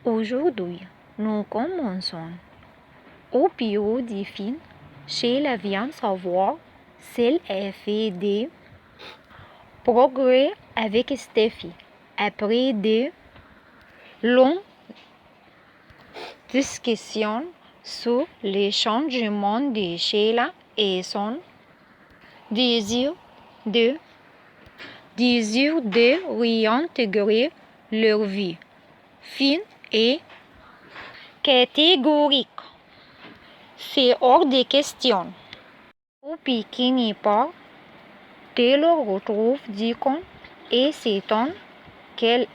Aujourd'hui, nous commençons au bureau des filles chez la viande savoir s'il a fait des progrès avec Steffi. Après de longues discussions sur les changements de Sheila et son désir de, désir de réintégrer leur vie, fine et catégorique. C'est hors de question. Au bikini pas, Taylor retrouve Deacon et s'étonne qu'elle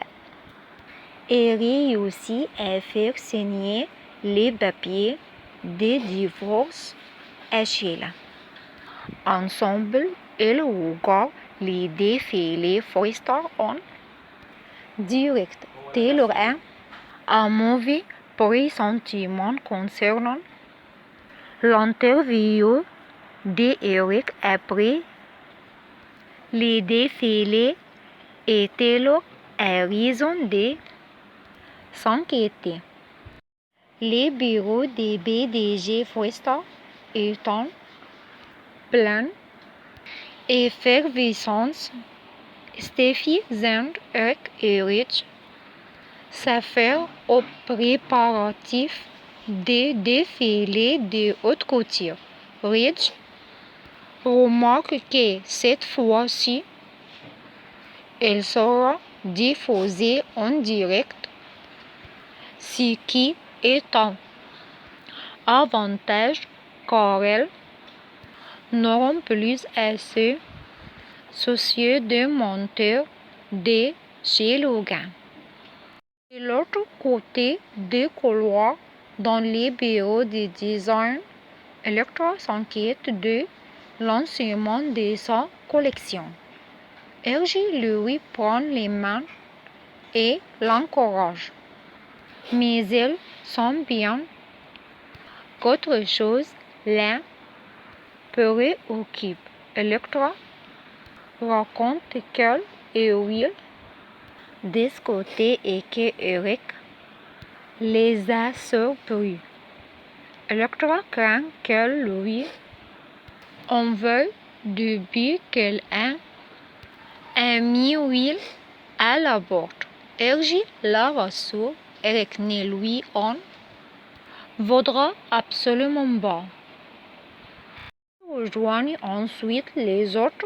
ait réussi à faire signer les papiers de divorce à Sheila. Ensemble, ils regardent les défilés Forrester en direct. Taylor a un mauvais pressentiment concernant l'interview d'Eric après les défilés et Taylor a raison de s'inquiéter. Les bureaux des BDG Forrester étant plein effervescence, Steffi, Zand, Eric et Rich s'affairent aux préparatifs des défilés de haute couture. Rich remarque que cette fois-ci, elle sera diffusée en direct, ce qui est un avantage car elles n'auront plus à se soucier de monter de chez Logan. De l'autre côté du couloir, dans les bureaux de design, Electra s'inquiète de lancement de sa collection. Ergie lui prend les mains et l'encourage. Mais elle sent bien qu'autre chose la préoccupe. Electra raconte qu'elle et Will discutaient et que Eric les a surpris. Electra craint qu'elle lui en veuille depuis qu'elle a mis Will à la porte. Ergie la rassure, Eric ne lui en voudra absolument pas. Rejoignent ensuite les autres.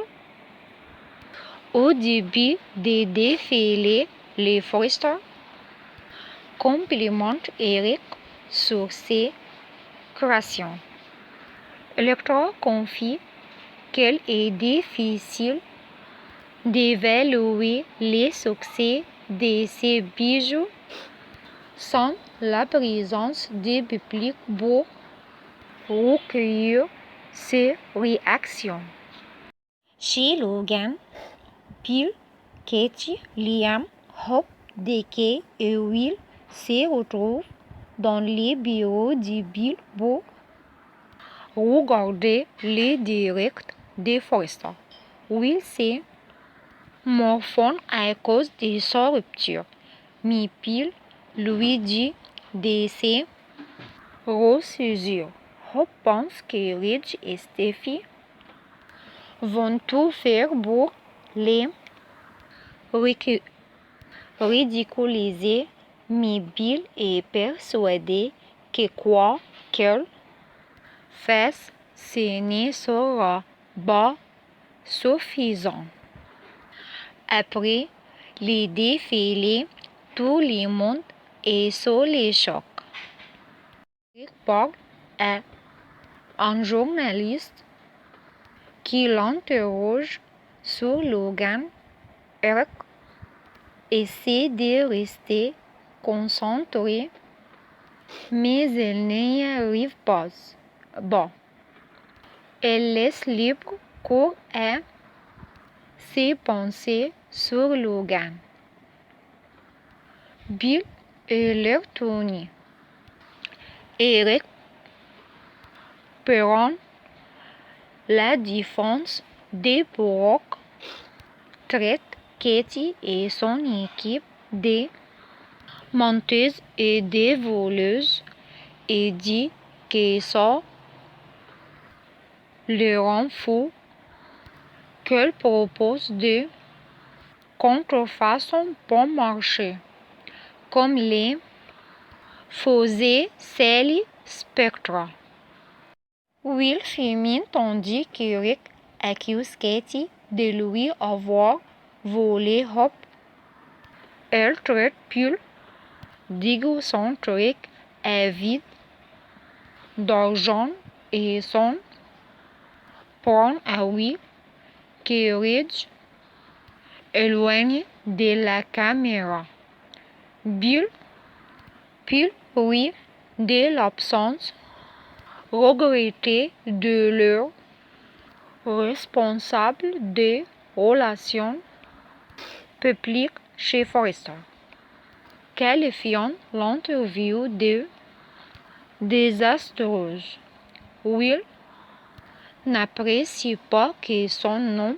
Au début des défilés, les Forrester complimentent Eric sur ses créations. Electra confie qu'il est difficile d'évaluer les succès de ses bijoux sans la présence du public pour recueillir ses réactions. Chez Logan, Bill, Katie, Liam, Hope, Deke et Will se retrouvent dans les bureaux de Bill pour regarder les directs de Forrester. Will se morfonne à cause de sa rupture, mais Bill lui dit de se ressaisir. Hope pense que Ridge et Steffi vont tout faire pour les ridiculiser, mais Bill est persuadé que quoi qu'elle fasse, ce ne sera pas suffisant. Après les défilés, tout le monde est sous le choc. Eric parle à un journaliste qui l'interroge sur Logan. Eric essaie de rester concentré, mais elle n'y arrive pas. Bon, elle laisse libre cours à ses pensées sur Logan. Bill est leur tourné. Eric prend la défense de Brock, traite Katie et son équipe de menteuse et des voleuses et dit que ça le rend fou, qu'elle propose de contrefaçons bon marché, comme les faisait Sally Spectra. Will fulmine tandis qu'Eric accuse Katie de lui avoir volé Hop. Elle traite Paul d'égocentrique, avide d'argent et s'en prend à Will que Ridge éloigne de la caméra. Bill rit de l'absence regrettée de leur responsable des relations publiques chez Forrester, qualifiant l'interview de désastreuse. Will n'apprécie pas que son nom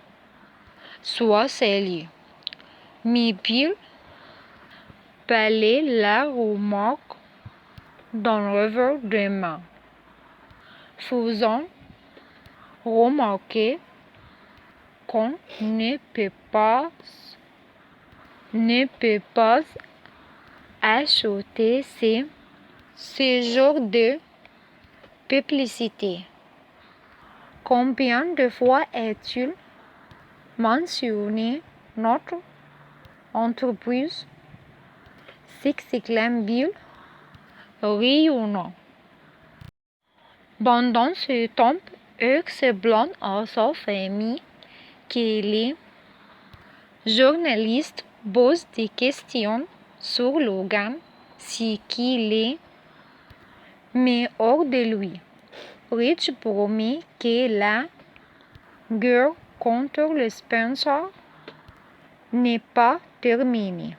soit Sally, mais Bill balaye la remarque d'un revers de main, faisant remarquer qu'on ne peut pas acheter ce genre de publicité. Combien de fois est-il mentionné notre entreprise? S'exclame Bill, riant. Pendant ce temps, Eric s'explique à sa famille que les journalistes posent des questions sur Logan, ce qui les met hors de lui. Rich promet que la guerre contre le Spencer n'est pas terminée.